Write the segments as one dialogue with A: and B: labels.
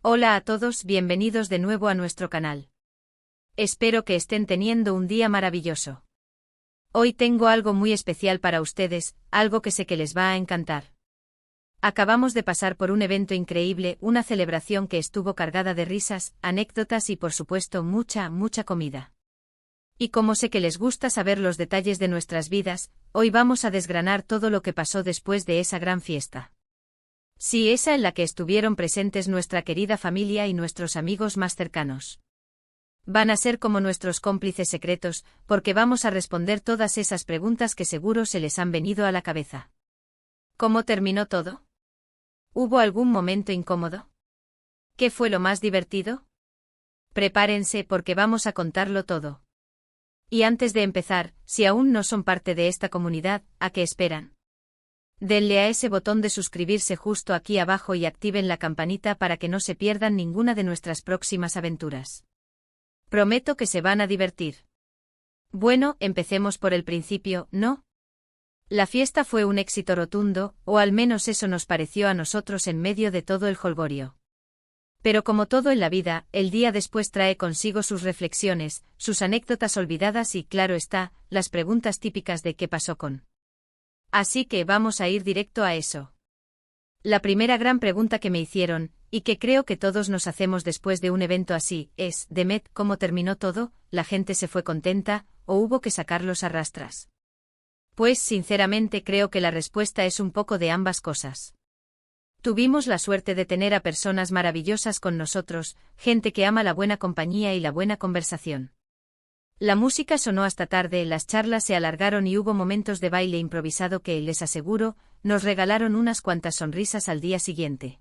A: Hola a todos, bienvenidos de nuevo a nuestro canal. Espero que estén teniendo un día maravilloso. Hoy tengo algo muy especial para ustedes, algo que sé que les va a encantar. Acabamos de pasar por un evento increíble, una celebración que estuvo cargada de risas, anécdotas y por supuesto mucha comida. Y como sé que les gusta saber los detalles de nuestras vidas, hoy vamos a desgranar todo lo que pasó después de esa gran fiesta. Sí, esa en la que estuvieron presentes nuestra querida familia y nuestros amigos más cercanos. Van a ser como nuestros cómplices secretos, porque vamos a responder todas esas preguntas que seguro se les han venido a la cabeza. ¿Cómo terminó todo? ¿Hubo algún momento incómodo? ¿Qué fue lo más divertido? Prepárense porque vamos a contarlo todo. Y antes de empezar, si aún no son parte de esta comunidad, ¿a qué esperan? Denle a ese botón de suscribirse justo aquí abajo y activen la campanita para que no se pierdan ninguna de nuestras próximas aventuras. Prometo que se van a divertir. Bueno, empecemos por el principio, ¿no? La fiesta fue un éxito rotundo, o al menos eso nos pareció a nosotros en medio de todo el jolgorio. Pero como todo en la vida, el día después trae consigo sus reflexiones, sus anécdotas olvidadas y, claro está, las preguntas típicas de ¿qué pasó con? Así que vamos a ir directo a eso. La primera gran pregunta que me hicieron, y que creo que todos nos hacemos después de un evento así, es, Demet, ¿cómo terminó todo? ¿La gente se fue contenta, o hubo que sacarlos a rastras? Pues sinceramente creo que la respuesta es un poco de ambas cosas. Tuvimos la suerte de tener a personas maravillosas con nosotros, gente que ama la buena compañía y la buena conversación. La música sonó hasta tarde, las charlas se alargaron y hubo momentos de baile improvisado que, les aseguro, nos regalaron unas cuantas sonrisas al día siguiente.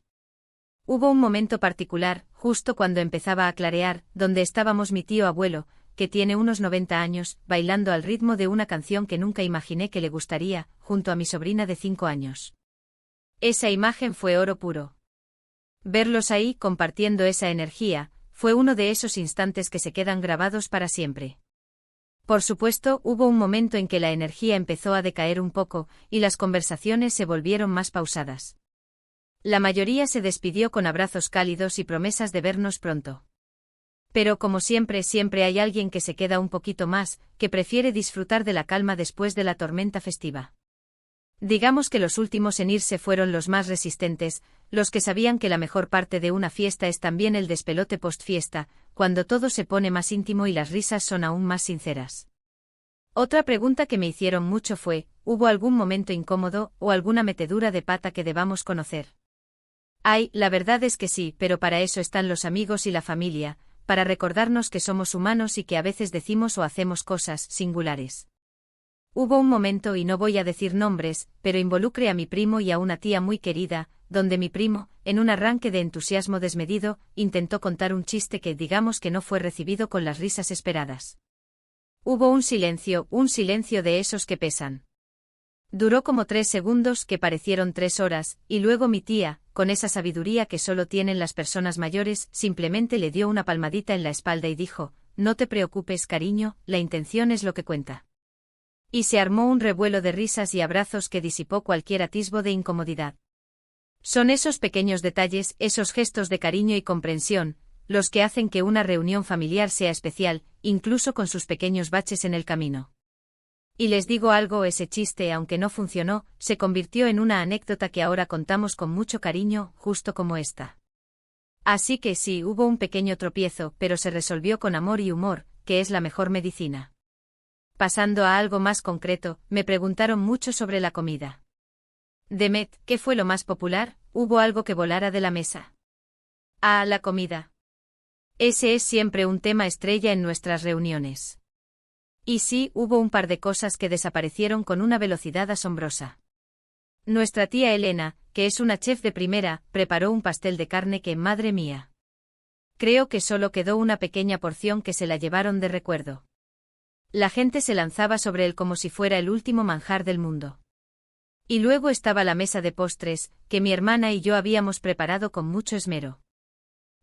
A: Hubo un momento particular, justo cuando empezaba a clarear, donde estábamos mi tío abuelo, que tiene unos 90 años, bailando al ritmo de una canción que nunca imaginé que le gustaría, junto a mi sobrina de 5 años. Esa imagen fue oro puro. Verlos ahí, compartiendo esa energía, fue uno de esos instantes que se quedan grabados para siempre. Por supuesto, hubo un momento en que la energía empezó a decaer un poco, y las conversaciones se volvieron más pausadas. La mayoría se despidió con abrazos cálidos y promesas de vernos pronto. Pero como siempre hay alguien que se queda un poquito más, que prefiere disfrutar de la calma después de la tormenta festiva. Digamos que los últimos en irse fueron los más resistentes, los que sabían que la mejor parte de una fiesta es también el despelote post-fiesta, cuando todo se pone más íntimo y las risas son aún más sinceras. Otra pregunta que me hicieron mucho fue, ¿hubo algún momento incómodo o alguna metedura de pata que debamos conocer? Ay, la verdad es que sí, pero para eso están los amigos y la familia, para recordarnos que somos humanos y que a veces decimos o hacemos cosas singulares. Hubo un momento, y no voy a decir nombres, pero involucré a mi primo y a una tía muy querida, donde mi primo, en un arranque de entusiasmo desmedido, intentó contar un chiste que digamos que no fue recibido con las risas esperadas. Hubo un silencio de esos que pesan. Duró como 3 segundos que parecieron 3 horas, y luego mi tía, con esa sabiduría que solo tienen las personas mayores, simplemente le dio una palmadita en la espalda y dijo, no te preocupes, cariño, la intención es lo que cuenta. Y se armó un revuelo de risas y abrazos que disipó cualquier atisbo de incomodidad. Son esos pequeños detalles, esos gestos de cariño y comprensión, los que hacen que una reunión familiar sea especial, incluso con sus pequeños baches en el camino. Y les digo algo, ese chiste, aunque no funcionó, se convirtió en una anécdota que ahora contamos con mucho cariño, justo como esta. Así que sí, hubo un pequeño tropiezo, pero se resolvió con amor y humor, que es la mejor medicina. Pasando a algo más concreto, me preguntaron mucho sobre la comida. Demet, ¿qué fue lo más popular? ¿Hubo algo que volara de la mesa? Ah, la comida. Ese es siempre un tema estrella en nuestras reuniones. Y sí, hubo un par de cosas que desaparecieron con una velocidad asombrosa. Nuestra tía Elena, que es una chef de primera, preparó un pastel de carne que, madre mía. Creo que solo quedó una pequeña porción que se la llevaron de recuerdo. La gente se lanzaba sobre él como si fuera el último manjar del mundo. Y luego estaba la mesa de postres, que mi hermana y yo habíamos preparado con mucho esmero.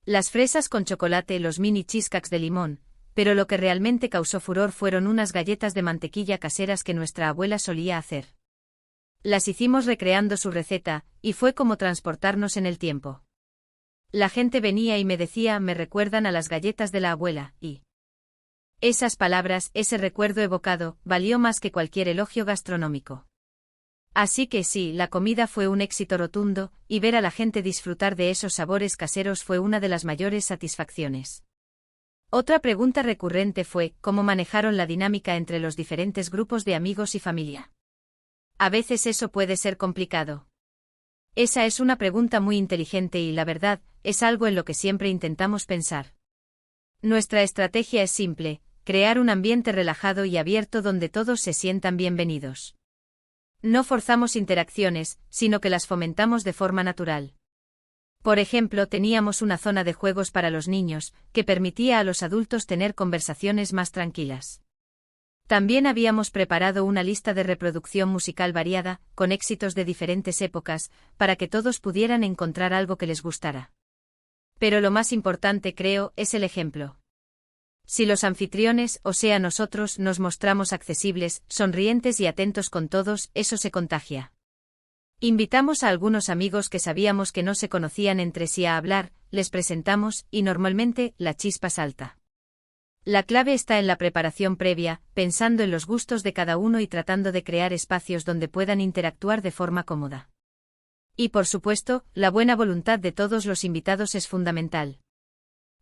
A: Las fresas con chocolate, los mini cheesecakes de limón, pero lo que realmente causó furor fueron unas galletas de mantequilla caseras que nuestra abuela solía hacer. Las hicimos recreando su receta, y fue como transportarnos en el tiempo. La gente venía y me decía, me recuerdan a las galletas de la abuela, y esas palabras, ese recuerdo evocado, valió más que cualquier elogio gastronómico. Así que sí, la comida fue un éxito rotundo, y ver a la gente disfrutar de esos sabores caseros fue una de las mayores satisfacciones. Otra pregunta recurrente fue, ¿cómo manejaron la dinámica entre los diferentes grupos de amigos y familia? A veces eso puede ser complicado. Esa es una pregunta muy inteligente y, la verdad, es algo en lo que siempre intentamos pensar. Nuestra estrategia es simple: crear un ambiente relajado y abierto donde todos se sientan bienvenidos. No forzamos interacciones, sino que las fomentamos de forma natural. Por ejemplo, teníamos una zona de juegos para los niños, que permitía a los adultos tener conversaciones más tranquilas. También habíamos preparado una lista de reproducción musical variada, con éxitos de diferentes épocas, para que todos pudieran encontrar algo que les gustara. Pero lo más importante, creo, es el ejemplo. Si los anfitriones, o sea nosotros, nos mostramos accesibles, sonrientes y atentos con todos, eso se contagia. Invitamos a algunos amigos que sabíamos que no se conocían entre sí a hablar, les presentamos, y normalmente, la chispa salta. La clave está en la preparación previa, pensando en los gustos de cada uno y tratando de crear espacios donde puedan interactuar de forma cómoda. Y por supuesto, la buena voluntad de todos los invitados es fundamental.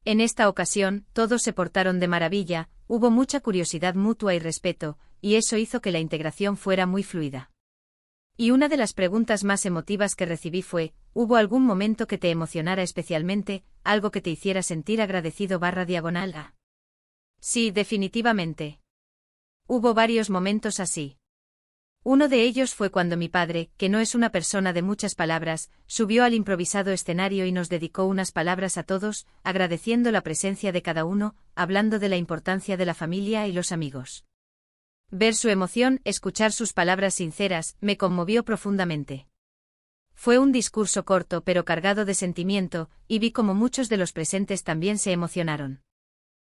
A: En esta ocasión, todos se portaron de maravilla, hubo mucha curiosidad mutua y respeto, y eso hizo que la integración fuera muy fluida. Y una de las preguntas más emotivas que recibí fue, ¿hubo algún momento que te emocionara especialmente, algo que te hiciera sentir agradecido/diagonal? Sí, definitivamente. Hubo varios momentos así. Uno de ellos fue cuando mi padre, que no es una persona de muchas palabras, subió al improvisado escenario y nos dedicó unas palabras a todos, agradeciendo la presencia de cada uno, hablando de la importancia de la familia y los amigos. Ver su emoción, escuchar sus palabras sinceras, me conmovió profundamente. Fue un discurso corto pero cargado de sentimiento, y vi como muchos de los presentes también se emocionaron.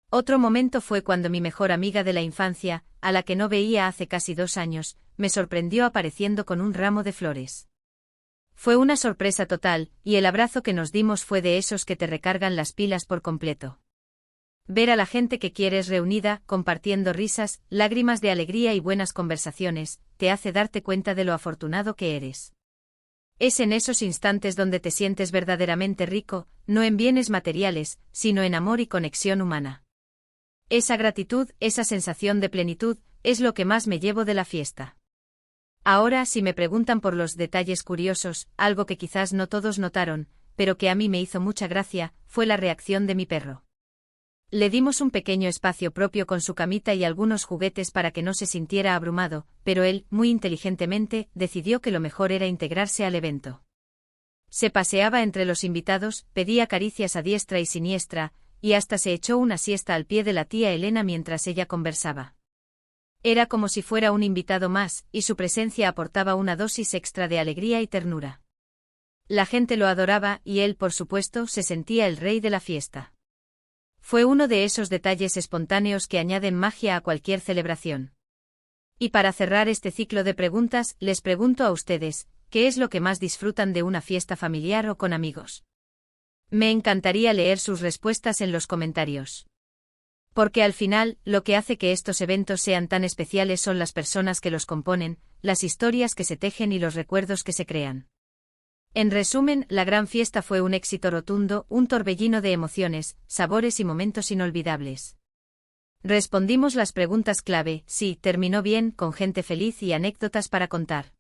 A: Otro momento fue cuando mi mejor amiga de la infancia, a la que no veía hace casi 2 años, me sorprendió apareciendo con un ramo de flores. Fue una sorpresa total, y el abrazo que nos dimos fue de esos que te recargan las pilas por completo. Ver a la gente que quieres reunida, compartiendo risas, lágrimas de alegría y buenas conversaciones, te hace darte cuenta de lo afortunado que eres. Es en esos instantes donde te sientes verdaderamente rico, no en bienes materiales, sino en amor y conexión humana. Esa gratitud, esa sensación de plenitud, es lo que más me llevo de la fiesta. Ahora, si me preguntan por los detalles curiosos, algo que quizás no todos notaron, pero que a mí me hizo mucha gracia, fue la reacción de mi perro. Le dimos un pequeño espacio propio con su camita y algunos juguetes para que no se sintiera abrumado, pero él, muy inteligentemente, decidió que lo mejor era integrarse al evento. Se paseaba entre los invitados, pedía caricias a diestra y siniestra, y hasta se echó una siesta al pie de la tía Elena mientras ella conversaba. Era como si fuera un invitado más, y su presencia aportaba una dosis extra de alegría y ternura. La gente lo adoraba, y él, por supuesto, se sentía el rey de la fiesta. Fue uno de esos detalles espontáneos que añaden magia a cualquier celebración. Y para cerrar este ciclo de preguntas, les pregunto a ustedes, ¿qué es lo que más disfrutan de una fiesta familiar o con amigos? Me encantaría leer sus respuestas en los comentarios. Porque al final, lo que hace que estos eventos sean tan especiales son las personas que los componen, las historias que se tejen y los recuerdos que se crean. En resumen, la gran fiesta fue un éxito rotundo, un torbellino de emociones, sabores y momentos inolvidables. Respondimos las preguntas clave, sí, terminó bien, con gente feliz y anécdotas para contar.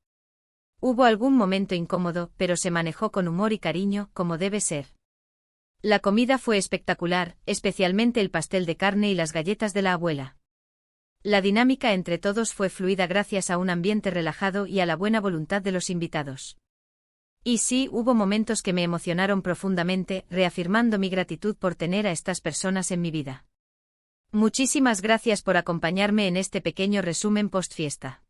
A: Hubo algún momento incómodo, pero se manejó con humor y cariño, como debe ser. La comida fue espectacular, especialmente el pastel de carne y las galletas de la abuela. La dinámica entre todos fue fluida gracias a un ambiente relajado y a la buena voluntad de los invitados. Y sí, hubo momentos que me emocionaron profundamente, reafirmando mi gratitud por tener a estas personas en mi vida. Muchísimas gracias por acompañarme en este pequeño resumen post-fiesta.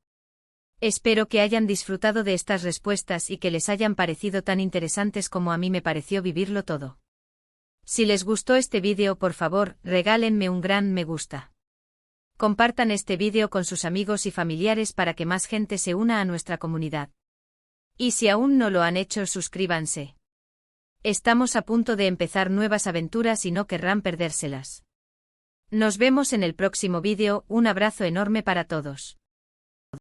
A: Espero que hayan disfrutado de estas respuestas y que les hayan parecido tan interesantes como a mí me pareció vivirlo todo. Si les gustó este vídeo, por favor, regálenme un gran me gusta. Compartan este vídeo con sus amigos y familiares para que más gente se una a nuestra comunidad. Y si aún no lo han hecho, suscríbanse. Estamos a punto de empezar nuevas aventuras y no querrán perdérselas. Nos vemos en el próximo vídeo, un abrazo enorme para todos.